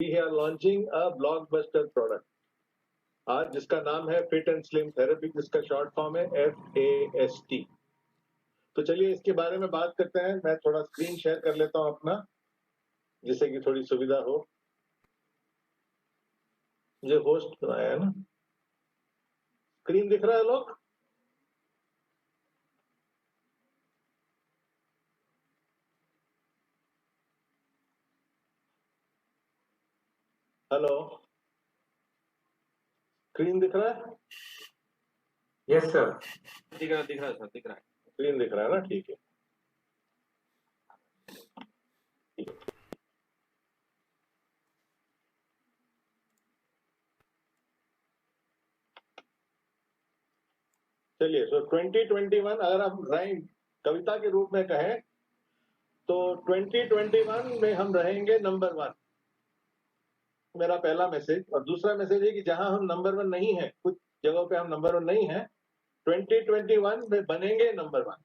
We are launching a blockbuster product आज जिसका नाम है फिट एंड स्लिम थेरेपी, जिसका शॉर्ट फॉर्म है FAST। तो चलिए इसके बारे में बात करते हैं। मैं थोड़ा स्क्रीन शेयर कर लेता हूं अपना, जिससे कि थोड़ी सुविधा हो। मुझे होस्ट बनाया है ना, स्क्रीन दिख रहा है लोग? हेलो, स्क्रीन दिख रहा है? Yes sir. दिख रहा है सर, दिख रहा है। स्क्रीन दिख रहा है ना, ठीक है। चलिए, सो 2021 अगर हम राइम कविता के रूप में कहें तो 2021 में हम रहेंगे नंबर 1, मेरा पहला मैसेज। और दूसरा मैसेज है कि जहां हम नंबर 1 नहीं है, कुछ जगहों पे हम नंबर 1 नहीं है, 2021 में बनेंगे नंबर 1।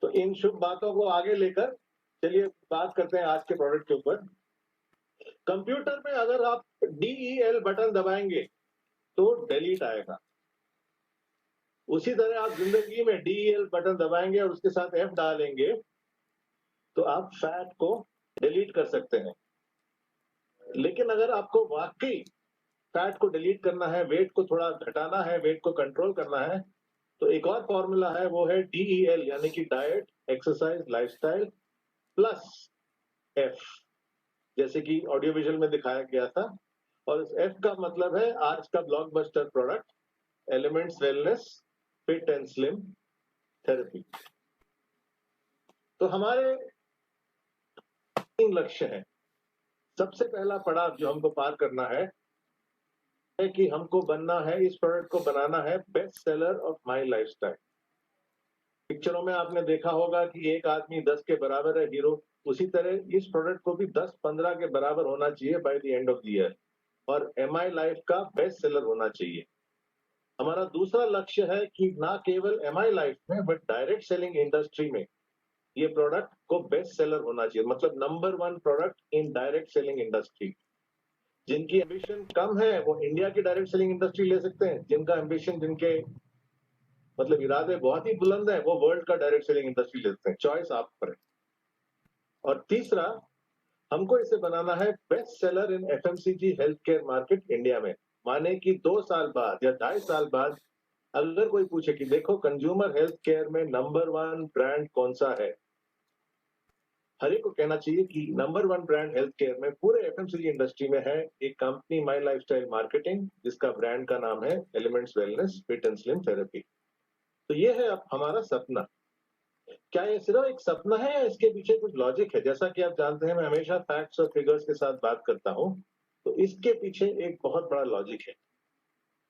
तो इन शुभ बातों को आगे लेकर चलिए बात करते हैं आज के प्रोडक्ट के ऊपर। कंप्यूटर में अगर आप DEL बटन दबाएंगे तो डिलीट आएगा, उसी तरह आप जिंदगी में DEL बटन दबाएंगे और उसके साथ F डालेंगे तो आप फैट को डिलीट कर सकते हैं। लेकिन अगर आपको वाकई फैट को डिलीट करना है, वेट को थोड़ा घटाना है, वेट को कंट्रोल करना है, तो एक और फॉर्मूला है, वो है DEL, यानी कि diet, exercise, lifestyle plus F, जैसे कि ऑडियो विजुअल में दिखाया गया था। और इस F का मतलब है आज का blockbuster product elements wellness fit and slim therapy. तो हमारे 3 लक्ष्य हैं। सबसे पहला पड़ाव जो हमको पार करना है कि हमको बनना है, इस प्रोडक्ट को बनाना है best seller of my lifestyle. पिक्चरों में आपने देखा होगा कि एक आदमी 10 के बराबर है हीरो, उसी तरह इस प्रोडक्ट को भी 10-15 के बराबर होना चाहिए by the end of the year, और MI लाइफ का बेस्ट सेलर होना चाहिए। हमारा दूसरा लक्ष्य है कि ना केवल MI लाइफ में बट डायरेक्ट सेलिंग इंडस्ट्री में ये प्रोडक्ट को बेस्ट सेलर होना चाहिए, मतलब number 1 product in direct selling industry. जिनकी एम्बिशन कम है वो इंडिया की डायरेक्ट सेलिंग इंडस्ट्री ले सकते हैं, जिनका एम्बिशन, जिनके मतलब इरादे बहुत ही बुलंद है, वो वर्ल्ड का डायरेक्ट सेलिंग इंडस्ट्री ले सकते हैं। चॉइस आप पर है। और तीसरा, हमको इसे बनाना है बेस्ट सेलर इन FMCG health care market India में। माने कि 2 साल बाद या 2.5 साल बाद अगर कोई पूछे कि देखो कंज्यूमर हेल्थ केयर में नंबर 1 ब्रांड कौन सा है, हर एक को कहना चाहिए कि नंबर 1 ब्रांड हेल्थ केयर में पूरे FMCG इंडस्ट्री में है एक कंपनी, माई लाइफस्टाइल मार्केटिंग, जिसका ब्रांड का नाम है elements wellness fit and slim therapy. तो ये है अब हमारा सपना। क्या ये सिर्फ एक सपना है या इसके पीछे कुछ लॉजिक है? जैसा कि आप जानते हैं मैं हमेशा फैक्ट्स और फिगर्स के साथ बात करता हूं, तो इसके पीछे एक बहुत बड़ा लॉजिक है।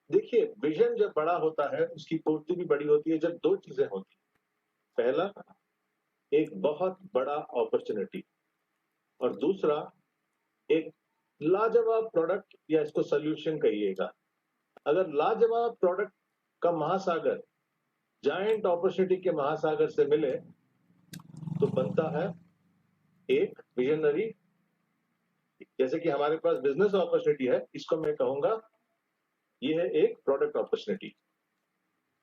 देखिए, विजन जब बड़ा होता है उसकी पूर्ति भी बड़ी होती है जब 2 चीजें होती है। पहला, एक बहुत बड़ा अपॉर्चुनिटी, और दूसरा एक लाजवाब प्रोडक्ट, या इसको सोल्यूशन कहिएगा। अगर लाजवाब प्रोडक्ट का महासागर जायंट अपॉर्चुनिटी के महासागर से मिले तो बनता है एक विजनरी। जैसे कि हमारे पास बिजनेस अपॉर्चुनिटी है, इसको मैं कहूंगा ये है एक प्रोडक्ट अपॉर्चुनिटी।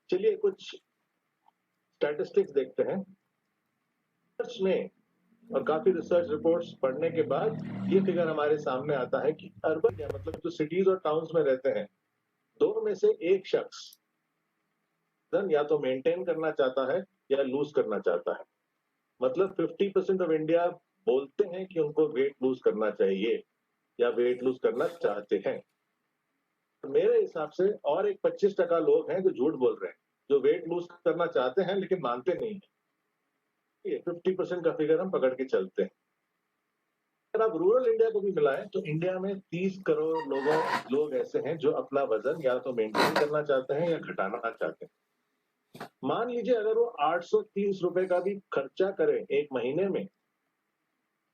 चलिए कुछ स्टैटिस्टिक्स देखते हैं। रिसर्च में और काफी रिसर्च रिपोर्ट्स पढ़ने के बाद ये फिगर हमारे सामने आता है कि अर्बन, या मतलब जो सिटीज और टाउन्स में रहते हैं, 2 में से 1 शख्स या तो मेंटेन करना चाहता है या लूज करना चाहता है। मतलब 50% ऑफ इंडिया बोलते हैं कि उनको वेट लूज करना चाहिए या वेट लूज करना चाहते हैं। तो मेरे हिसाब से और एक 25% लोग हैं जो झूठ बोल रहे हैं, जो वेट लूज करना चाहते हैं लेकिन मानते नहीं है। ये 50% का फिगर हम पकड़ के चलते हैं। अगर आप रूरल इंडिया को भी मिलाएं तो इंडिया में 30 करोड़ लोग ऐसे हैं जो अपना वजन या तो मेंटेन करना चाहते हैं या घटाना चाहते हैं। मान लीजिए अगर वो 830 रुपए का भी खर्चा करें एक महीने में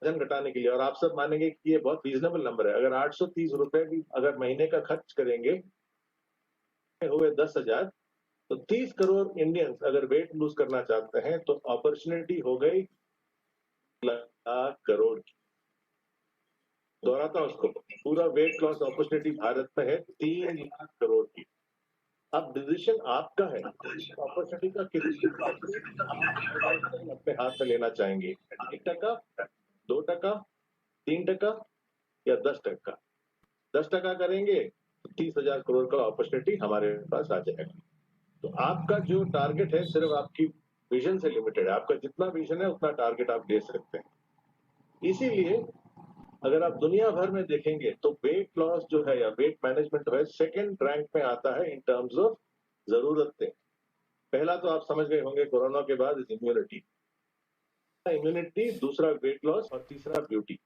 वजन घटाने के लिए, और आप सब मानेंगे कि ये बहुत रीजनेबल नंबर है, अगर 830 रुपए भी अगर महीने का खर्च करेंगे हुए 10,000, तो 30 करोड़ इंडियंस अगर वेट लूज करना चाहते हैं तो अपॉर्चुनिटी हो गई लाख करोड़ की। दोहराता हूं उसको, पूरा वेट लॉस अपॉर्चुनिटी भारत में है 3 लाख करोड़ की। अब डिसीजन आपका है, अपॉर्चुनिटी का कितना अपने हाथ में लेना चाहेंगे, 1%, 2%, 3% या 10%। 10% करेंगे तो 30,000 करोड़ का अपॉर्चुनिटी हमारे पास आ जाएगा। तो आपका जो टारगेट है सिर्फ आपकी विजन से लिमिटेड है, आपका जितना विजन है उतना टारगेट आप दे सकते हैं। इसीलिए अगर आप दुनिया भर में देखेंगे तो वेट लॉस जो है या वेट मैनेजमेंट जो है सेकंड रैंक में आता है इन टर्म्स ऑफ जरूरतें। पहला तो आप समझ गए होंगे कोरोना के बाद इम्यूनिटी, दूसरा वेट लॉस और तीसरा beauty.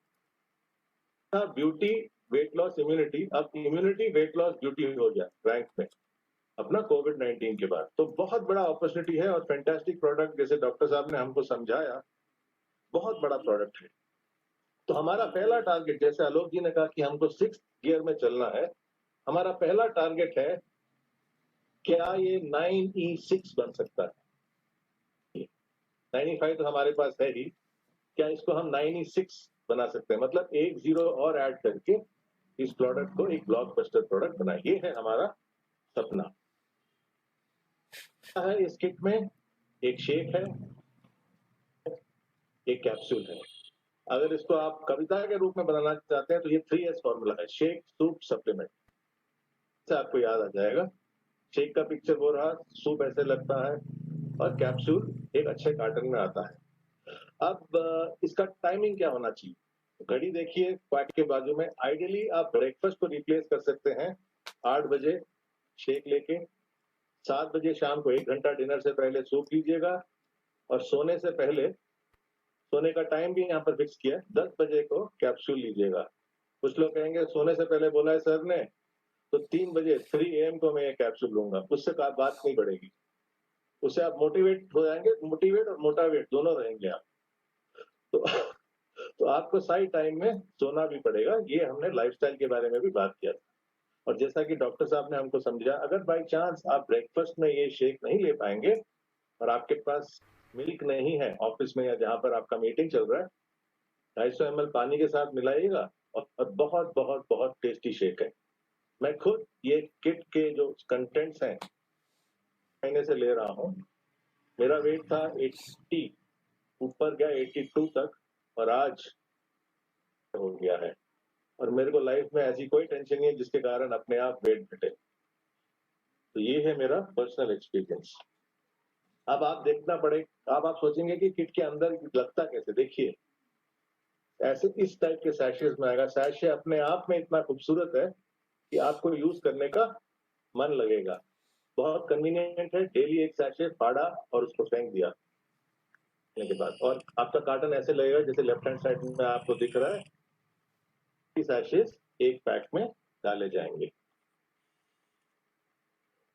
Beauty, weight loss, immunity. अब इम्यूनिटी, वेट लॉस, ब्यूटी हो गया रैंक में अपना कोविड-19 के बाद। तो बहुत बड़ा अपॉर्चुनिटी है और फैंटास्टिक प्रोडक्ट, जैसे डॉक्टर साहब ने हमको समझाया, बहुत बड़ा प्रोडक्ट है। तो हमारा पहला टारगेट, जैसे आलोक जी ने कहा कि हमको 6th गियर में चलना है, हमारा पहला टारगेट है क्या ये 9E6 बन सकता है? 9E5 तो हमारे पास है ही, क्या इसको हम 9E6 बना सकते हैं? मतलब एक जीरो और ऐड करके इस प्रोडक्ट को एक ब्लॉकबस्टर प्रोडक्ट बनाए, ये है हमारा सपना। है इस किट में एक शेक है, एक कैप्सूल है। अगर इसको आप कविता के रूप में बनाना चाहते हैं तो ये 3S फॉर्मूला है, शेक, सूप, सप्लीमेंट से आपको याद आ जाएगा। शेक का पिक्चर वो रहा, सूप ऐसे लगता है और कैप्सूल एक अच्छे कार्टन में आता है। अब इसका टाइमिंग क्या होना चाहिए? घड़ी देखिए क्वाट के बाजू में। आइडियली आप ब्रेकफास्ट को रिप्लेस कर सकते हैं 8 बजे शेक लेके, 7 बजे शाम को 1 घंटा डिनर से पहले सूप लीजिएगा और सोने से पहले, सोने का टाइम भी यहाँ पर फिक्स किया है, 10 बजे को कैप्सूल लीजिएगा। कुछ लोग कहेंगे सोने से पहले बोला है सर ने, तो 3 बजे 3 AM को मैं ये कैप्सूल लूंगा, उससे बात नहीं बढ़ेगी, उससे आप मोटिवेट हो जाएंगे, मोटिवेट और मोटावेट दोनों रहेंगे आप। तो तो आपको सही टाइम में सोना भी पड़ेगा। ये हमने लाइफस्टाइल के बारे में भी बात किया था। और जैसा कि डॉक्टर साहब ने हमको समझा, अगर बाई चांस आप ब्रेकफास्ट में ये शेक नहीं ले पाएंगे और आपके पास मिल्क नहीं है ऑफिस में या जहां पर आपका मीटिंग चल रहा है, 250 ml पानी के साथ मिलाइएगा और बहुत बहुत बहुत टेस्टी शेक है। मैं खुद ये किट के जो कंटेंट्स हैं महीने से ले रहा हूँ। मेरा वेट था 80, ऊपर गया 82 तक और आज हो गया है। और मेरे को लाइफ में ऐसी कोई टेंशन नहीं है जिसके कारण अपने आप वेट घटे। तो ये है मेरा पर्सनल एक्सपीरियंस। अब आप देखना पड़े, अब आप सोचेंगे कि किट के अंदर लगता कैसे। देखिए ऐसे इस टाइप के सैशेज में आएगा। सैशे अपने आप में इतना खूबसूरत है कि आपको यूज करने का मन लगेगा। बहुत कन्वीनियंट है। डेली एक सैशे फाड़ा और उसको फेंक दिया के बाद, और आपका कार्टन ऐसे लगेगा जैसे लेफ्ट हैंड साइड में आपको दिख रहा है, सैशेज एक पैक में डाले जाएंगे।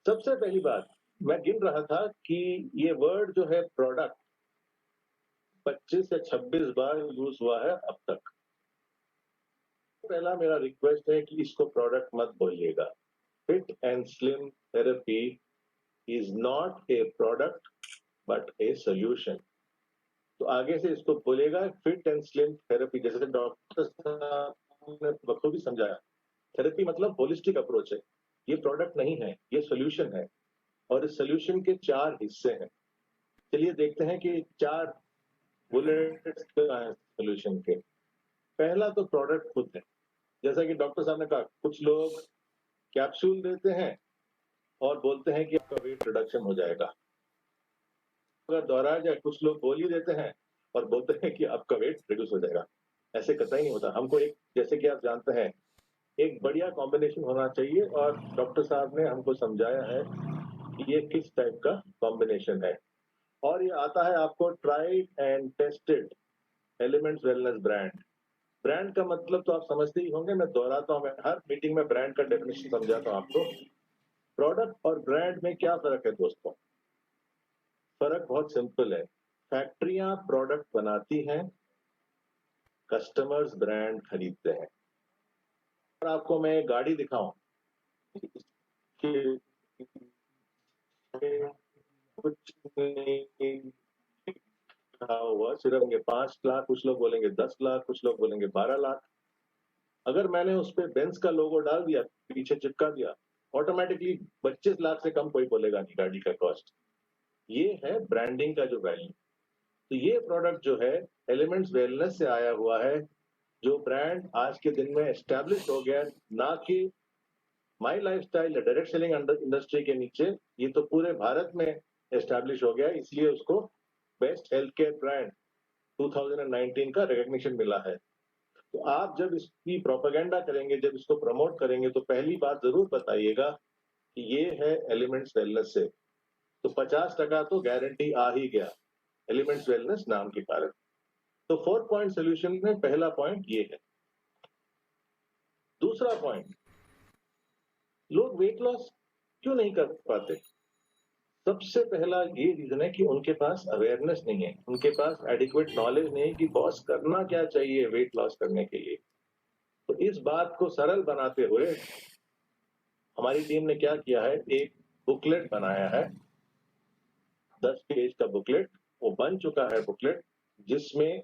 सबसे पहली बात, मैं गिन रहा था कि ये वर्ड जो है प्रोडक्ट 25 या 26 बार यूज हुआ है अब तक। पहला मेरा रिक्वेस्ट है कि इसको प्रोडक्ट मत बोलिएगा। Fit and slim therapy is not a product but a solution. तो आगे से इसको बोलेगा फिट एंड स्लिम थेरेपी, जैसे डॉक्टर साहब ने बखूबी समझाया। थेरेपी मतलब होलिस्टिक अप्रोच है, ये प्रोडक्ट नहीं है, ये सोल्यूशन है। और इस सोल्यूशन के 4 हिस्से हैं। चलिए देखते हैं कि 4 बुलेट्स क्या है सोल्यूशन के। पहला तो प्रोडक्ट खुद है। जैसा कि डॉक्टर साहब ने कहा, कुछ लोग कैप्सूल देते हैं और बोलते हैं कि आपका वेट रिडक्शन हो जाएगा। अगर दोहराया जाए, कुछ लोग गोली देते हैं और बोलते हैं कि आपका वेट रिड्यूस हो जाएगा। ऐसे कतई नहीं होता। हमको एक, जैसे कि आप जानते हैं, एक बढ़िया कॉम्बिनेशन होना चाहिए और डॉक्टर साहब ने हमको समझाया है कि ये किस टाइप का कॉम्बिनेशन है। और ये आता है आपको tried and tested elements wellness brand. Brand का मतलब तो आप समझते ही होंगे, मैं दोहराता हूँ, मैं हर मीटिंग में ब्रांड का डेफिनेशन समझाता हूँ आपको। प्रोडक्ट और ब्रांड में क्या फर्क है दोस्तों? फर्क बहुत सिंपल है। फैक्ट्रियां प्रोडक्ट बनाती हैं, कस्टमर्स ब्रांड खरीदते हैं। और आपको मैं एक गाड़ी दिखाऊं कि कुछ नहीं लिखा हुआ, सिर्फ 5 लाख, कुछ लोग बोलेंगे 10 लाख, कुछ लोग बोलेंगे 12 लाख। अगर मैंने उस पे बेंज का लोगो डाल दिया, पीछे चिपका दिया, ऑटोमेटिकली 25 लाख से कम कोई बोलेगा नहीं गाड़ी का कॉस्ट। ये है ब्रांडिंग का जो वैल्यू। तो ये प्रोडक्ट जो है एलिमेंट्स वेलनेस से आया हुआ है, जो ब्रांड आज के दिन में एस्टैब्लिश हो गया, ना कि माई लाइफस्टाइल या डायरेक्ट सेलिंग इंडस्ट्री के नीचे, ये तो पूरे भारत में एस्टैब्लिश हो गया, इसलिए उसको बेस्ट हेल्थ केयर ब्रांड 2019 का रिकॉग्निशन मिला है। तो आप जब इसकी प्रोपेगेंडा करेंगे, जब इसको प्रमोट करेंगे, तो पहली बात जरूर बताइएगा कि ये है एलिमेंट्स वेलनेस से। तो 50% तो गारंटी आ ही गया एलिमेंट्स वेलनेस नाम के कारण। तो 4 पॉइंट सोल्यूशन में पहला पॉइंट ये है। दूसरा पॉइंट, लोग वेट लॉस क्यों नहीं कर पाते? सबसे पहला ये रीजन है कि उनके पास अवेयरनेस नहीं है, उनके पास एडिक्वेट नॉलेज नहीं है कि बॉस करना क्या चाहिए वेट लॉस करने के लिए। तो इस बात को सरल बनाते हुए हमारी टीम ने क्या किया है, एक बुकलेट बनाया है, 10 पेज का बुकलेट। वो बन चुका है बुकलेट, जिसमें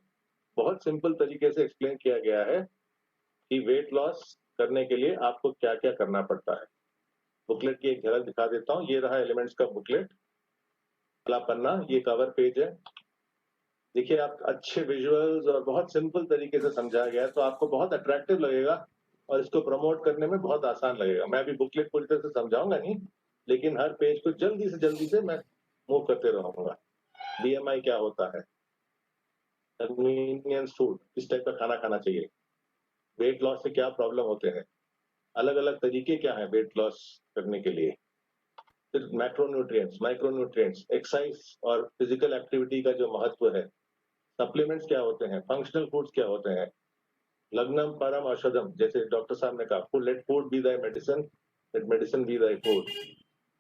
बहुत सिंपल तरीके से एक्सप्लेन किया गया है कि वेट लॉस करने के लिए आपको क्या क्या करना पड़ता है। बुकलेट की एक झलक दिखा देता हूँ। ये रहा एलिमेंट्स का बुकलेट, पहला पन्ना, ये कवर पेज है। देखिए, आप अच्छे विजुअल्स और बहुत सिंपल तरीके से समझाया गया है, तो आपको बहुत अट्रैक्टिव लगेगा और इसको प्रमोट करने में बहुत आसान लगेगा। मैं अभी बुकलेट पूरी तरह से समझाऊंगा नहीं, लेकिन हर पेज को जल्दी से मैं मूव करते रहूंगा। बीएमआई क्या होता है, कन्वीनियंस फूड, किस टाइप का खाना खाना चाहिए, वेट लॉस से क्या प्रॉब्लम होते हैं, अलग अलग तरीके क्या है वेट लॉस करने के लिए, फिर मैक्रोन्यूट्रिएंट्स, माइक्रोन्यूट्रिएंट्स, एक्सरसाइज और फिजिकल एक्टिविटी का जो महत्व है, सप्लीमेंट्स क्या होते हैं, फंक्शनल फूड्स क्या होते हैं, लग्नम परम औषधम, जैसे डॉक्टर साहब ने कहा, let food be thy medicine, let medicine be thy food.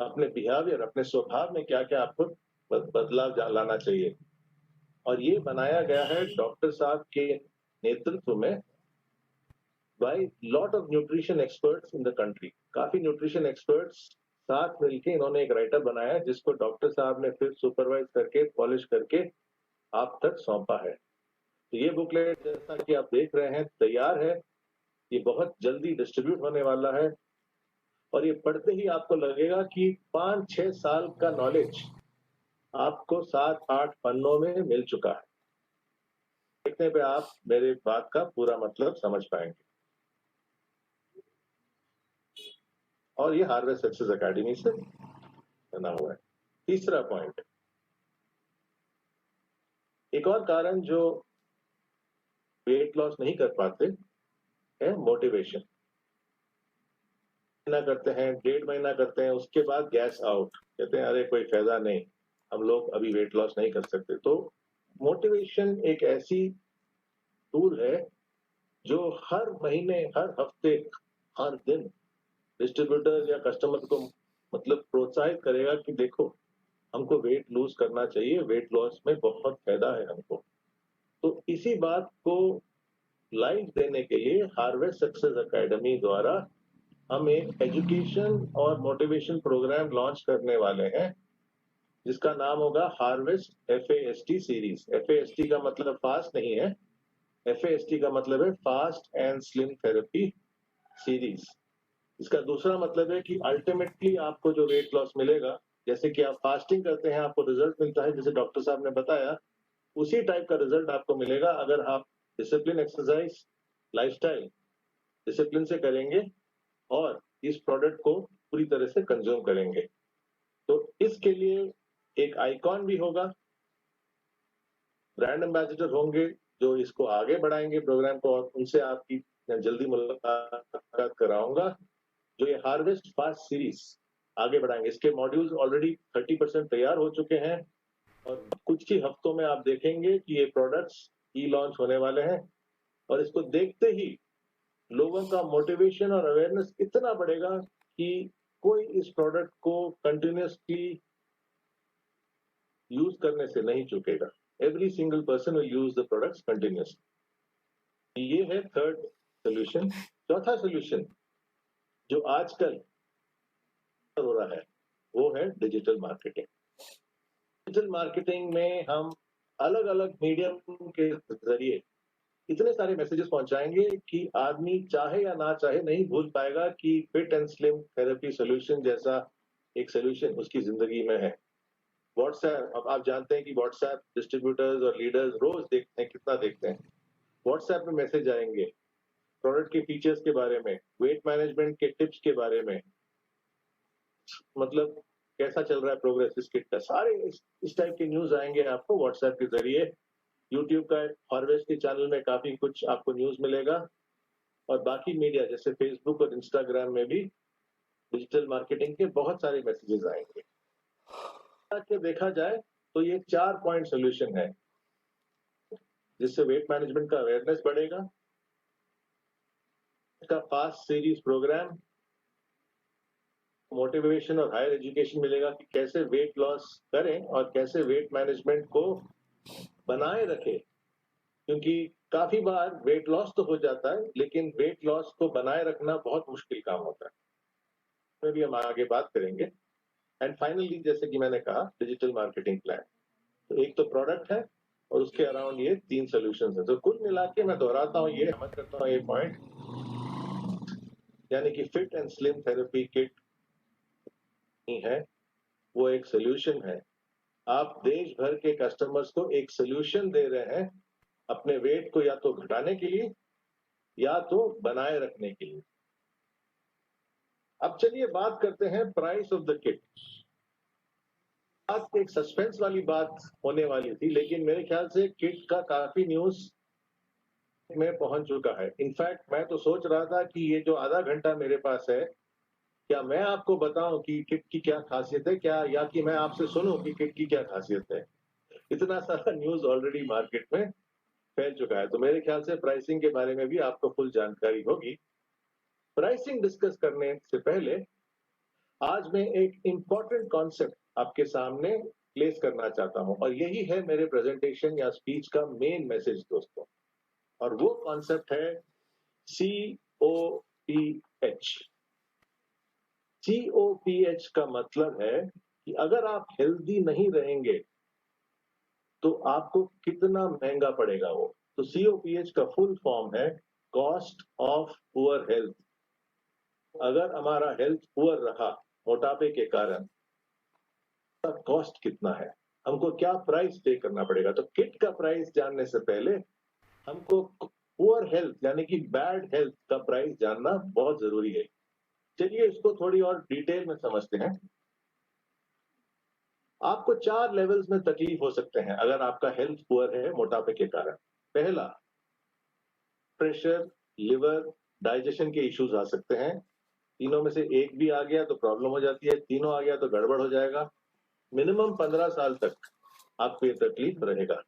अपने बिहेवियर, अपने स्वभाव में क्या क्या आपको बदलाव लाना चाहिए। और ये बनाया गया है डॉक्टर साहब के नेतृत्व में by lot of nutrition experts in the country. काफी न्यूट्रिशन एक्सपर्ट्स साथ मिलके इन्होंने एक राइटर बनाया है, जिसको डॉक्टर साहब ने फिर सुपरवाइज करके, पॉलिश करके आप तक सौंपा है। तो ये बुकलेट जैसा कि आप देख रहे हैं तैयार है, ये बहुत जल्दी डिस्ट्रीब्यूट होने वाला है, और ये पढ़ते ही आपको लगेगा कि 5-6 साल का नॉलेज आपको 7-8 पन्नों में मिल चुका है। देखने पे आप मेरे बात का पूरा मतलब समझ पाएंगे। और ये हार्वेस्ट सक्सेस एकेडमी से बना हुआ है। तीसरा पॉइंट, एक और कारण जो वेट लॉस नहीं कर पाते है मोटिवेशन। महीना करते हैं, 1.5 महीना करते हैं, उसके बाद गैस आउट, कहते हैं अरे कोई फायदा नहीं, हम लोग अभी वेट लॉस नहीं कर सकते। तो मोटिवेशन एक ऐसी टूल है जो हर महीने, हर हफ्ते, हर दिन डिस्ट्रीब्यूटर या कस्टमर को मतलब प्रोत्साहित करेगा कि देखो, हमको वेट लूज करना चाहिए, वेट लॉस में बहुत फायदा है हमको। तो इसी बात को लाइव देने के लिए हार्वेस्ट सक्सेस एकेडमी द्वारा हम एक एजुकेशन और मोटिवेशन प्रोग्राम लॉन्च करने वाले हैं, जिसका नाम होगा हार्वेस्ट FAST सीरीज। FAST का मतलब फास्ट नहीं है, FAST का मतलब है fast and slim therapy series. इसका दूसरा मतलब है कि अल्टीमेटली आपको जो वेट लॉस मिलेगा, जैसे कि आप फास्टिंग करते हैं आपको रिजल्ट मिलता है, जैसे डॉक्टर साहब ने बताया, उसी टाइप का रिजल्ट आपको मिलेगा अगर आप डिसिप्लिन, एक्सरसाइज, लाइफस्टाइल डिसिप्लिन से करेंगे और इस प्रोडक्ट को पूरी तरह से कंज्यूम करेंगे। तो इसके लिए एक आइकॉन भी होगा, ब्रांड एम्बेसडर होंगे जो इसको आगे बढ़ाएंगे प्रोग्राम को, और उनसे आपकी जल्दी मुलाकात कराऊंगा, जो ये हार्वेस्ट फास्ट सीरीज आगे बढ़ाएंगे। इसके मॉड्यूल्स ऑलरेडी 30% तैयार हो चुके हैं, और कुछ ही हफ्तों में आप देखेंगे कि ये प्रोडक्ट्स ई लॉन्च होने वाले हैं, और इसको देखते ही लोगों का मोटिवेशन और अवेयरनेस इतना बढ़ेगा कि कोई इस प्रोडक्ट को कंटिन्यूसली यूज करने से नहीं चुकेगा। Every single person will use the products continuously. ये है थर्ड सोल्यूशन। चौथा सोल्यूशन जो आजकल हो रहा है वो है डिजिटल मार्केटिंग। डिजिटल मार्केटिंग में हम अलग अलग मीडियम के जरिए इतने सारे मैसेजेस पहुंचाएंगे कि आदमी चाहे या ना चाहे नहीं भूल पाएगा कि fit and slim therapy solution जैसा एक सोल्यूशन उसकी जिंदगी में है। व्हाट्सएप, अब आप जानते हैं कि व्हाट्सएप डिस्ट्रीब्यूटर्स और लीडर्स रोज देखते हैं, कितना देखते हैं। व्हाट्सएप में मैसेज आएंगे प्रोडक्ट के फीचर्स के बारे में, वेट मैनेजमेंट के टिप्स के बारे में, मतलब कैसा चल रहा है प्रोग्रेस इस किट का, सारे इस टाइप के न्यूज आएंगे आपको व्हाट्सएप के जरिए। यूट्यूब का हार्वेस्ट के चैनल में काफी कुछ आपको न्यूज मिलेगा, और बाकी मीडिया जैसे फेसबुक और इंस्टाग्राम में भी डिजिटल मार्केटिंग के बहुत सारे मैसेजेस आएंगे। के देखा जाए तो ये 4 पॉइंट सोल्यूशन है, जिससे वेट मैनेजमेंट का अवेयरनेस बढ़ेगा, का फास्ट सीरीज प्रोग्राम, मोटिवेशन और हायर एजुकेशन मिलेगा कि कैसे वेट लॉस करें और कैसे वेट मैनेजमेंट को बनाए रखें, क्योंकि काफी बार वेट लॉस तो हो जाता है लेकिन वेट लॉस को बनाए रखना बहुत मुश्किल काम होता है, में भी हम आगे बात करेंगे। एंड फाइनली जैसे कि मैंने कहा डिजिटल मार्केटिंग प्लान, तो एक तो प्रोडक्ट है और उसके अराउंड ये 3 सॉल्यूशंस है। तो कुल मिला के मैं दोहराता हूँ, ये समझ करता हूँ ये पॉइंट, यानी कि fit and slim therapy kit नहीं है, वो एक सोल्यूशन है। आप देश भर के कस्टमर्स को एक सोल्यूशन दे रहे हैं अपने वेट को या तो घटाने के लिए या तो बनाए रखने के लिए। अब चलिए बात करते हैं प्राइस ऑफ द किट। बात एक सस्पेंस वाली बात होने वाली थी, लेकिन मेरे ख्याल से किट का काफी न्यूज में पहुंच चुका है। इनफैक्ट मैं तो सोच रहा था कि ये जो आधा घंटा मेरे पास है, क्या मैं आपको बताऊं कि किट की क्या खासियत है, क्या या कि मैं आपसे सुनूं कि किट की क्या खासियत है। इतना सारा न्यूज ऑलरेडी मार्केट में फैल चुका है, तो मेरे ख्याल से प्राइसिंग के बारे में भी आपको फुल जानकारी होगी। प्राइसिंग डिस्कस करने से पहले आज मैं एक इंपॉर्टेंट कॉन्सेप्ट आपके सामने प्लेस करना चाहता हूं, और यही है मेरे प्रेजेंटेशन या स्पीच का मेन मैसेज दोस्तों, और वो कॉन्सेप्ट है COPH। COPH का मतलब है कि अगर आप हेल्दी नहीं रहेंगे तो आपको कितना महंगा पड़ेगा वो। तो COPH का फुल फॉर्म है कॉस्ट ऑफ पुअर हेल्थ। अगर हमारा हेल्थ पुअर रहा मोटापे के कारण, कॉस्ट कितना है, हमको क्या प्राइस पे करना पड़ेगा। तो किट का प्राइस जानने से पहले हमको पुअर हेल्थ यानी कि बैड हेल्थ का प्राइस जानना बहुत जरूरी है। चलिए इसको थोड़ी और डिटेल में समझते हैं। आपको 4 लेवल्स में तकलीफ हो सकते हैं अगर आपका हेल्थ पुअर है मोटापे के कारण। पहला, प्रेशर, लिवर, डाइजेशन के इश्यूज आ सकते हैं। तीनों में से एक भी आ गया तो प्रॉब्लम हो जाती है, तीनों आ गया तो गड़बड़ हो जाएगा। मिनिमम 15 साल तक आपको ये तकलीफ रहेगा।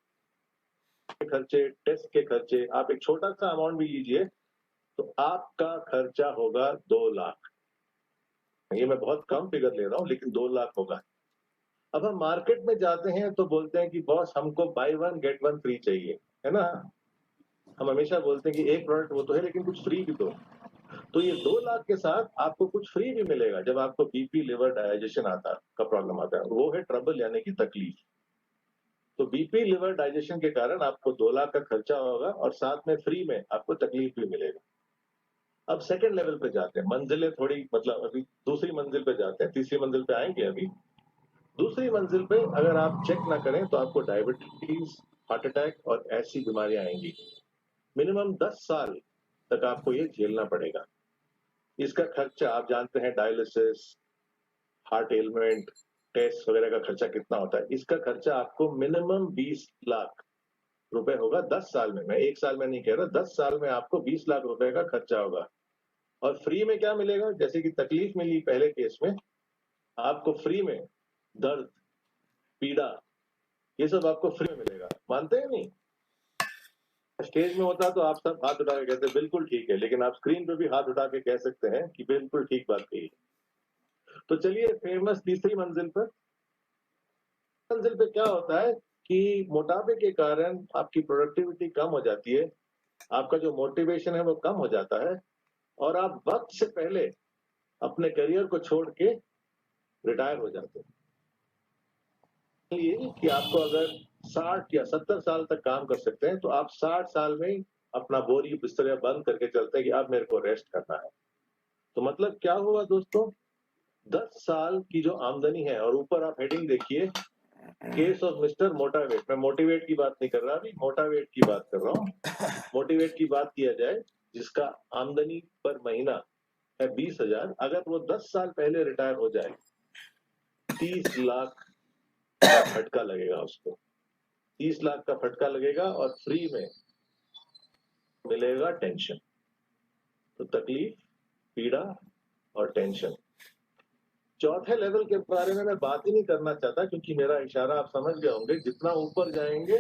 खर्चे, टेस्ट के खर्चे, आप एक छोटा सा अमाउंट भी लीजिए तो आपका खर्चा होगा 2 लाख। ये मैं बहुत कम फिगर ले रहा हूं लेकिन 2 लाख होगा। अब हम मार्केट में जाते हैं तो बोलते हैं कि बॉस हमको बाय 1 गेट 1 फ्री चाहिए, है ना। हम हमेशा बोलते हैं कि एक प्रोडक्ट वो तो है लेकिन कुछ फ्री भी दो। तो ये 2 लाख के साथ आपको कुछ फ्री भी मिलेगा जब आपको बीपी, लिवर, डाइजेशन आता का प्रॉब्लम आता है, वो है ट्रबल यानी कि तकलीफ। तो बीपी, लिवर, डाइजेशन के कारण आपको 2 लाख का खर्चा होगा और साथ में फ्री में आपको तकलीफ भी मिलेगा। अब सेकंड लेवल पे जाते हैं, मंजिलें थोड़ी मतलब अभी दूसरी मंजिल पे जाते हैं, तीसरी मंजिल पे आएंगे अभी। दूसरी मंजिल पे अगर आप चेक ना करें तो आपको डायबिटीज, हार्ट अटैक और ऐसी बीमारियां आएंगी। मिनिमम 10 साल तक आपको ये झेलना पड़ेगा। इसका खर्चा आप जानते हैं, डायलिसिस, हार्ट एलिमेंट, टेस्ट वगैरह का खर्चा कितना होता है। इसका खर्चा आपको मिनिमम 20 लाख रुपए होगा 10 साल में। मैं 1 साल में नहीं कह रहा, 10 साल में आपको 20 लाख रुपए का खर्चा होगा। और फ्री में क्या मिलेगा, जैसे कि तकलीफ मिली पहले केस में, आपको फ्री में दर्द, पीड़ा, ये सब आपको फ्री में मिलेगा। मानते हैं नहीं? स्टेज में होता तो आप सब हाथ उठा के कहते बिल्कुल ठीक है, लेकिन आप स्क्रीन पे भी हाथ उठा के कह सकते हैं कि बिल्कुल ठीक बात कही। तो चलिए फेमस तीसरी मंजिल पर क्या होता है कि मोटापे के कारण आपकी प्रोडक्टिविटी कम हो जाती है, आपका जो मोटिवेशन है वो कम हो जाता है, और आप वक्त से पहले अपने करियर को छोड़ के रिटायर हो जाते हैं। ये कि आपको अगर 60 या 70 साल तक काम कर सकते हैं तो आप 60 साल में अपना बोरी बिस्तर बंद करके चलते हैं कि अब मेरे को रेस्ट करना है। तो मतलब क्या हुआ दोस्तों, 10 साल की जो आमदनी है, और ऊपर आप हेडिंग देखिए, केस ऑफ मिस्टर मोटावेट। मैं मोटिवेट की बात नहीं कर रहा, अभी मोटावेट की बात कर रहा हूँ। मोटिवेट की बात किया जाए, जिसका आमदनी पर महीना है 20,000, अगर वो 10 साल पहले रिटायर हो जाए, 30 लाख का फटका लगेगा उसको। 30 लाख का फटका लगेगा और फ्री में मिलेगा टेंशन। तो तकलीफ, पीड़ा और टेंशन। चौथे लेवल के बारे में मैं बात ही नहीं करना चाहता, क्योंकि मेरा इशारा आप समझ गए होंगे, जितना ऊपर जाएंगे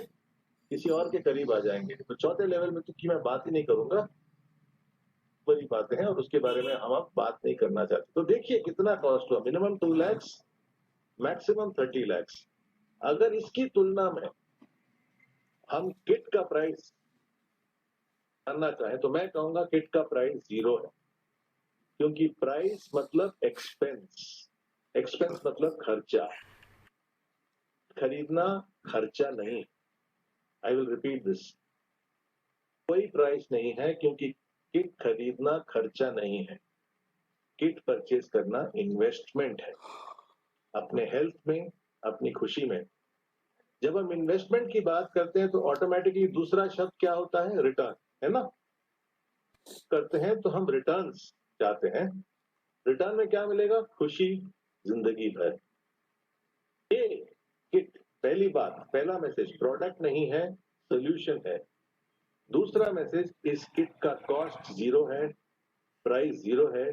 किसी और के करीब आ जाएंगे। तो चौथे लेवल में तो की मैं बात ही नहीं करूंगा, बड़ी बातें हैं और उसके बारे में हम अब बात नहीं करना चाहते। तो देखिए कितना कॉस्ट हुआ, मिनिमम 2 लाख, मैक्सिमम 30 लाख। अगर इसकी तुलना में हम किट का प्राइस जानना चाहें तो मैं कहूंगा किट का प्राइस 0 है, क्योंकि प्राइस मतलब एक्सपेंस, एक्सपेंस मतलब खर्चा, खरीदना खर्चा नहीं। आई विल रिपीट दिस, कोई प्राइस नहीं है, क्योंकि किट खरीदना खर्चा नहीं है। किट परचेज करना इन्वेस्टमेंट है, अपने हेल्थ में, अपनी खुशी में। जब हम इन्वेस्टमेंट की बात करते हैं तो ऑटोमेटिकली दूसरा शब्द क्या होता है, रिटर्न, है ना। करते हैं तो हम रिटर्न्स चाहते हैं। रिटर्न में क्या मिलेगा, खुशी जिंदगी भर। ये किट, पहली बात, पहला मैसेज, प्रोडक्ट नहीं है, सोल्यूशन है। दूसरा मैसेज, इस किट का कॉस्ट 0 है, प्राइस 0 है।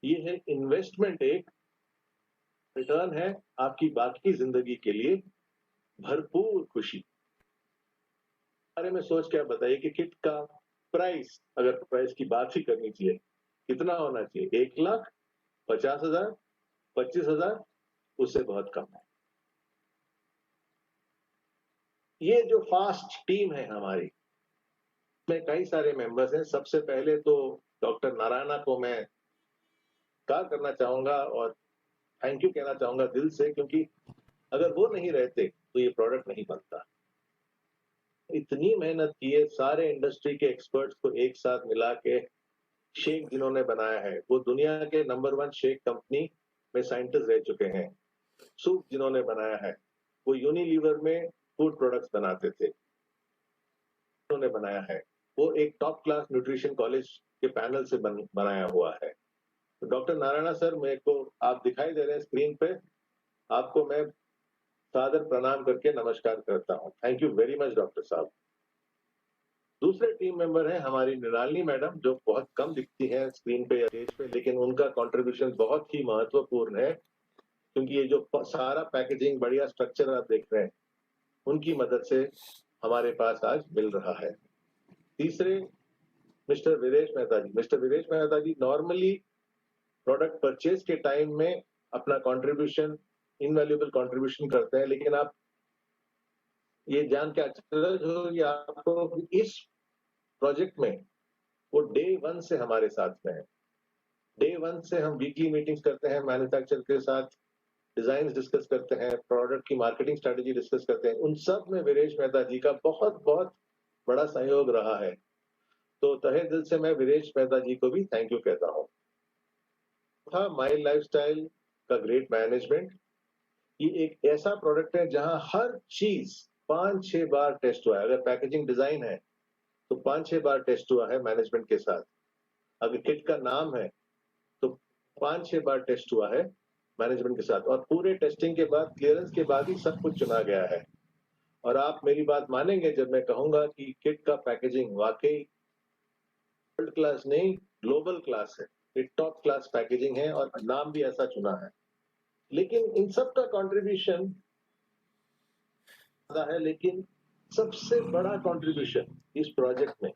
ये है इन्वेस्टमेंट, एक रिटर्न है आपकी बाकी जिंदगी के लिए भरपूर खुशी। बारे में सोच के आप बताइए कि किट का प्राइस, अगर प्राइस की बात ही करनी चाहिए, कितना होना चाहिए, 1 लाख, 50,000, 25,000, उससे बहुत कम है। ये जो फास्ट टीम है हमारी, में कई सारे मेंबर्स हैं। सबसे पहले तो डॉक्टर नारायणा को मैं क्या करना चाहूंगा और थैंक यू कहना चाहूंगा दिल से, क्योंकि अगर वो नहीं रहते तो ये प्रोडक्ट नहीं बनता। इतनी मेहनत की है, सारे इंडस्ट्री के एक्सपर्ट्स को एक साथ मिला के शेक जिन्होंने बनाया है, वो दुनिया के नंबर 1 शेक कंपनी में साइंटिस्ट रह चुके हैं। सूप जिन्होंने बनाया है, वो यूनिलीवर में फूड प्रोडक्ट्स बनाते थे, उन्होंने बनाया है। वो एक टॉप क्लास न्यूट्रिशन कॉलेज के पैनल से बनाया हुआ है। तो डॉक्टर नारायणा सर, मेरे को आप दिखाई दे रहे हैं स्क्रीन पे, आपको मैं सादर प्रणाम करके नमस्कार करता हूँ। Thank you very much doctor साहब। दूसरे टीम मेंबर हैं हमारी निरालिनी मैडम, जो बहुत कम दिखती हैं स्क्रीन पे या स्टेज पे, लेकिन उनका कंट्रीब्यूशन बहुत ही महत्वपूर्ण है, क्योंकि ये जो सारा पैकेजिंग बढ़िया स्ट्रक्चर आप देख रहे हैं, उनकी मदद से हमारे पास आज मिल रहा है। तीसरे मिस्टर वीरेश मेहता जी। मिस्टर वीरेश मेहता जी नॉर्मली प्रोडक्ट परचेज के टाइम में अपना कंट्रीब्यूशन, इनवैल्यूएबल कंट्रीब्यूशन करते हैं, लेकिन आप ये जान के आश्चर्य होगी आपको कि इस प्रोजेक्ट में वो डे 1 से हमारे साथ में है। डे 1 से हम वीकली मीटिंग्स करते हैं मैन्युफैक्चर के साथ, डिजाइन डिस्कस करते हैं, प्रोडक्ट की मार्केटिंग स्ट्रेटेजी डिस्कस करते हैं। उन सब में वीरेश मेहता जी का बहुत बहुत बड़ा सहयोग रहा है। तो तहे दिल से मैं वीरेश मेहता जी को भी थैंक यू कहता हूँ। था माई लाइफस्टाइल का ग्रेट मैनेजमेंट। ये एक ऐसा प्रोडक्ट है जहां हर चीज 5-6 बार टेस्ट हुआ है। अगर पैकेजिंग डिजाइन है तो 5-6 बार टेस्ट हुआ है मैनेजमेंट के साथ। अगर किट का नाम है तो 5-6 बार टेस्ट हुआ है मैनेजमेंट के साथ, और पूरे टेस्टिंग के बाद, क्लियरेंस के बाद ही सब कुछ चुना गया है। और आप मेरी बात मानेंगे जब मैं कहूंगा कि किट का पैकेजिंग वाकई वर्ल्ड क्लास नहीं, ग्लोबल क्लास है। ये टॉप क्लास पैकेजिंग है और नाम भी ऐसा चुना है। लेकिन इन सब का कंट्रीब्यूशन है, लेकिन सबसे बड़ा कंट्रीब्यूशन इस प्रोजेक्ट में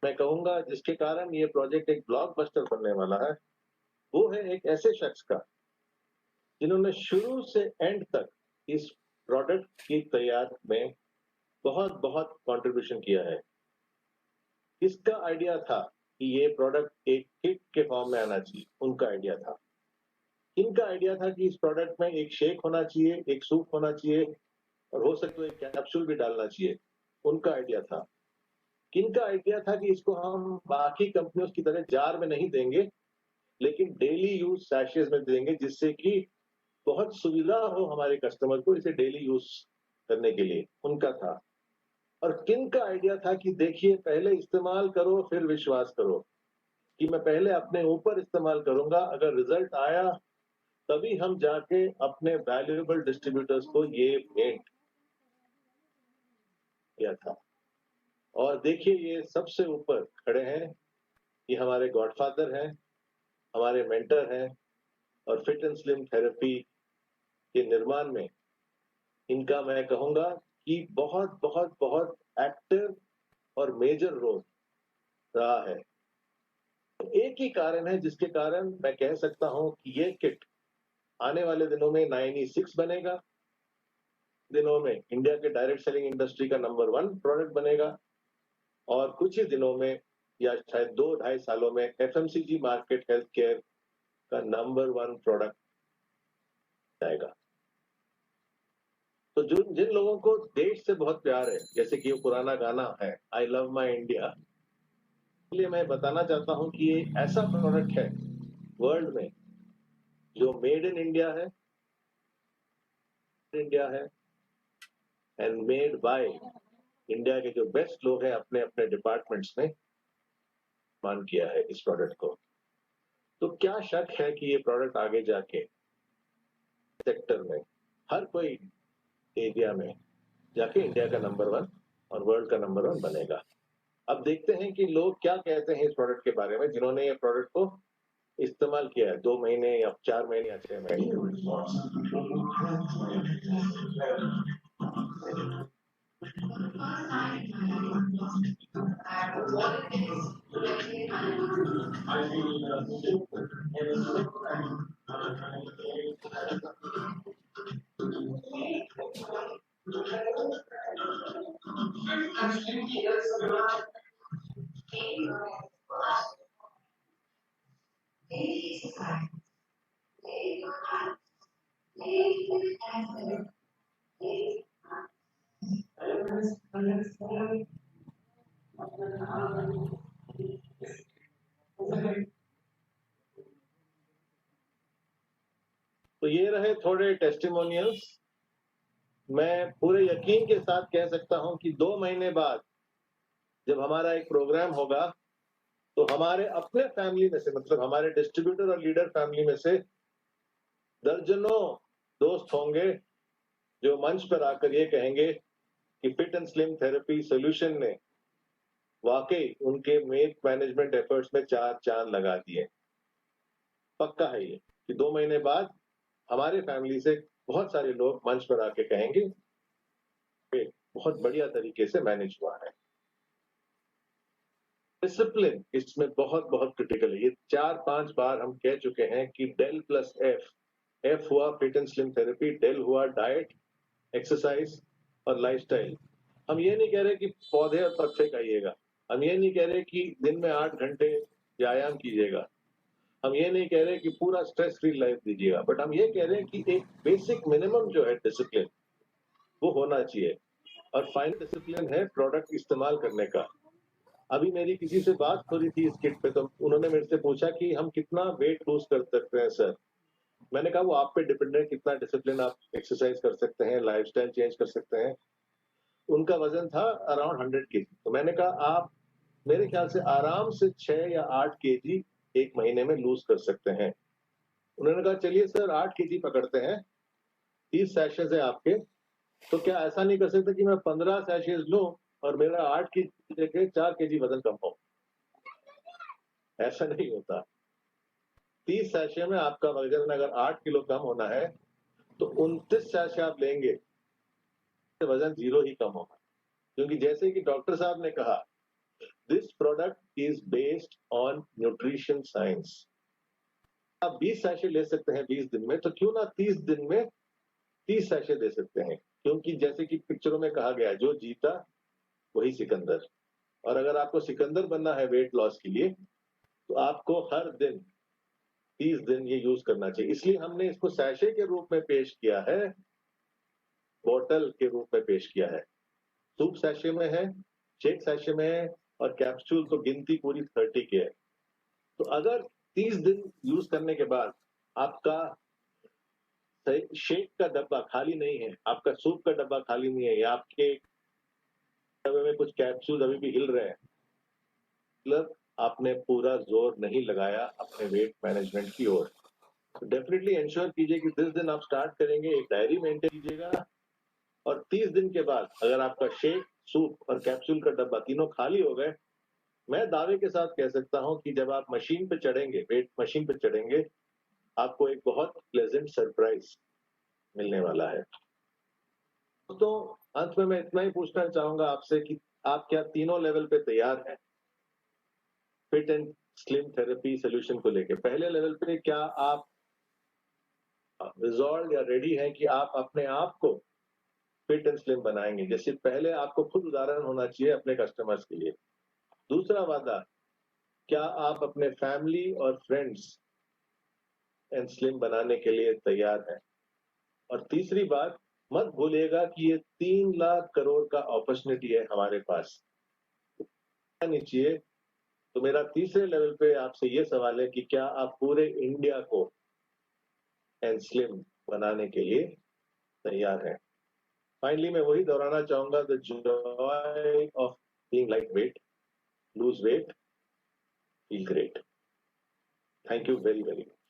मैं कहूंगा, जिसके कारण ये प्रोजेक्ट एक ब्लॉकबस्टर बनने वाला है, वो है एक ऐसे शख्स का जिन्होंने शुरू से एंड तक इस प्रोडक्ट की तैयार में बहुत बहुत कंट्रीब्यूशन किया है। किसका आइडिया था कि ये प्रोडक्ट एक किट के फॉर्म में आना चाहिए? उनका आइडिया था। इनका आइडिया था कि इस प्रोडक्ट में एक शेक होना चाहिए, एक सूप होना चाहिए, और हो सकता है एक कैप्सूल भी डालना चाहिए। उनका आइडिया था। किनका आइडिया था कि इसको हम बाकी कंपनियों की तरह जार में नहीं देंगे, लेकिन डेली यूज सैशेज में देंगे, जिससे कि बहुत सुविधा हो हमारे कस्टमर को इसे डेली यूज करने के लिए, उनका था। और किनका आइडिया था कि देखिए पहले इस्तेमाल करो फिर विश्वास करो, कि मैं पहले अपने ऊपर इस्तेमाल करूंगा, अगर रिजल्ट आया तभी हम जाके अपने वैल्यूएबल डिस्ट्रीब्यूटर्स को ये भेंट किया था। और देखिए ये सबसे ऊपर खड़े हैं, ये हमारे गॉडफादर हैं, हमारे मेंटर हैं, और फिट एंड स्लिम थेरेपी के निर्माण में इनका मैं कहूंगा कि बहुत बहुत बहुत एक्टिव और मेजर रोल रहा है। एक ही कारण है जिसके कारण मैं कह सकता हूं कि ये किट आने वाले दिनों में 9E6 बनेगा, दिनों में इंडिया के डायरेक्ट सेलिंग इंडस्ट्री का नंबर 1 प्रोडक्ट बनेगा, और कुछ ही दिनों में या शायद 2-2.5 सालों में एफएमसीजी मार्केट हेल्थ केयर का नंबर 1 प्रोडक्ट आएगा। तो जिन लोगों को देश से बहुत प्यार है, जैसे कि वो पुराना गाना है आई लव माई इंडिया, इसलिए मैं बताना चाहता हूं कि ये ऐसा प्रोडक्ट है वर्ल्ड में जो मेड इन इंडिया है, एंड मेड बाय इंडिया के जो बेस्ट लोग हैं अपने अपने डिपार्टमेंट्स में मान किया है इस प्रोडक्ट को। तो क्या शक है कि ये प्रोडक्ट आगे जाके सेक्टर में हर कोई एरिया में जाके इंडिया का नंबर 1 और वर्ल्ड का नंबर 1 बनेगा। अब देखते हैं कि लोग क्या कहते हैं इस प्रोडक्ट के बारे में, जिन्होंने ये प्रोडक्ट को इस्तेमाल किया है 2 महीने या 4 महीने या 6 महीने। तो ये रहे थोड़े टेस्टिमोनियल्स। मैं पूरे यकीन के साथ कह सकता हूं कि 2 महीने बाद जब हमारा एक प्रोग्राम होगा, तो हमारे अपने फैमिली में से, मतलब हमारे डिस्ट्रीब्यूटर और लीडर फैमिली में से दर्जनों दोस्त होंगे जो मंच पर आकर ये कहेंगे कि fit and slim therapy solution ने वाकई उनके मैनेजमेंट एफर्ट्स में 4 चांद लगा दिए। पक्का है ये कि 2 महीने बाद हमारे फैमिली से बहुत सारे लोग मंच पर आके कहेंगे बहुत बढ़िया तरीके से मैनेज हुआ है। डिसिप्लिन इसमें बहुत बहुत क्रिटिकल है। ये 4-5 बार हम कह चुके हैं कि डेल प्लस एफ हुआ फिट एंड स्लिम थेरेपी, डेल हुआ डाइट, एक्सरसाइज और लाइफस्टाइल। हम ये नहीं कह रहे कि पौधे और पत्ते खाइएगा, हम ये नहीं कह रहे कि दिन में 8 घंटे व्यायाम कीजिएगा, हम ये नहीं कह रहे कि पूरा स्ट्रेस फ्री लाइफ दीजिएगा, बट हम ये कह रहे हैं कि एक बेसिक मिनिमम जो है डिसिप्लिन वो होना चाहिए। और फाइनल डिसिप्लिन है प्रोडक्ट इस्तेमाल करने का। अभी मेरी किसी से बात हो रही थी इस किट पे, तो उन्होंने मेरे से पूछा कि हम कितना वेट लूज कर सकते हैं सर। मैंने कहा वो आप पे डिपेंड है कितना डिसिप्लिन आप एक्सरसाइज कर सकते हैं, लाइफस्टाइल चेंज कर सकते हैं। उनका वजन था अराउंड 100 kg। तो मैंने कहा आप मेरे ख्याल से आराम से 6 या 8 kg एक महीने में लूज कर सकते हैं। उन्होंने कहा चलिए सर 8 kg पकड़ते हैं, 30 सैशेज है आपके, तो क्या ऐसा नहीं कर सकते कि मैं 15 सैशेज लूं और मेरा 8 की जगह 4 kg वजन कम हो? ऐसा नहीं होता। 30 सैशे में आपका वजन अगर 8 किलो कम होना है तो 29 सैशे आप लेंगे, वजन 0 ही कम होगा। क्योंकि जैसे कि डॉक्टर साहब ने कहा, this product is based on nutrition science. आप 20 सैशे ले सकते हैं 20 दिन में, तो क्यों ना 30 दिन में 30 सैशे दे सकते हैं। क्योंकि जैसे कि पिक्चरों में कहा गया, जो जीता वही सिकंदर। और अगर आपको सिकंदर बनना है वेट लॉस के लिए, तो आपको हर दिन 30 दिन ये यूज करना चाहिए। इसलिए हमने इसको सैशे के रूप में पेश किया है, बोतल के रूप में पेश किया है। सूप सैशे में है, शेक सैशे में है, और कैप्सूल तो गिनती पूरी 30 की है। तो अगर 30 दिन यूज करने के बाद आपका शेक का डब्बा खाली नहीं है, आपका सूप का डब्बा खाली नहीं है, या आपके डब्बे में कुछ कैप्सूल अभी भी हिल रहे हैं, मतलब आपने पूरा जोर नहीं लगाया अपने वेट मैनेजमेंट की ओर। तो डेफिनेटली एंश्योर कीजिए कि 10 दिन आप स्टार्ट करेंगे, एक डायरी मेंटेन कीजिएगा, और 30 दिन के बाद अगर आपका शेक, सूप और कैप्सूल का डब्बा तीनों खाली हो गए, मैं दावे के साथ कह सकता हूं कि जब आप मशीन पे चढ़ेंगे, वेट मशीन पे चढ़ेंगे, आपको एक बहुत प्लेजेंट सरप्राइज मिलने वाला है। तो अंत में मैं इतना ही पूछना चाहूंगा आपसे कि आप क्या तीनों लेवल पे तैयार हैं fit and slim therapy solution को लेके? पहले लेवल पे क्या आप रिजॉल्व या रेडी हैं कि आप अपने आप को फिट एंड स्लिम बनाएंगे? जैसे पहले आपको खुद उदाहरण होना चाहिए अपने कस्टमर्स के लिए। दूसरा वादा, क्या आप अपने फैमिली और फ्रेंड्स एंड स्लिम बनाने के लिए तैयार हैं? और तीसरी बात, मत भूलिएगा कि ये 3 लाख करोड़ का अपॉर्चुनिटी है हमारे पास। नहीं चाहिए, तो मेरा तीसरे लेवल पे आपसे ये सवाल है कि क्या आप पूरे इंडिया को एंड स्लिम बनाने के लिए तैयार हैं? फाइनली मैं वही दोहराना चाहूंगा, the Joy of being light weight, lose weight, feel great. Thank you very very much.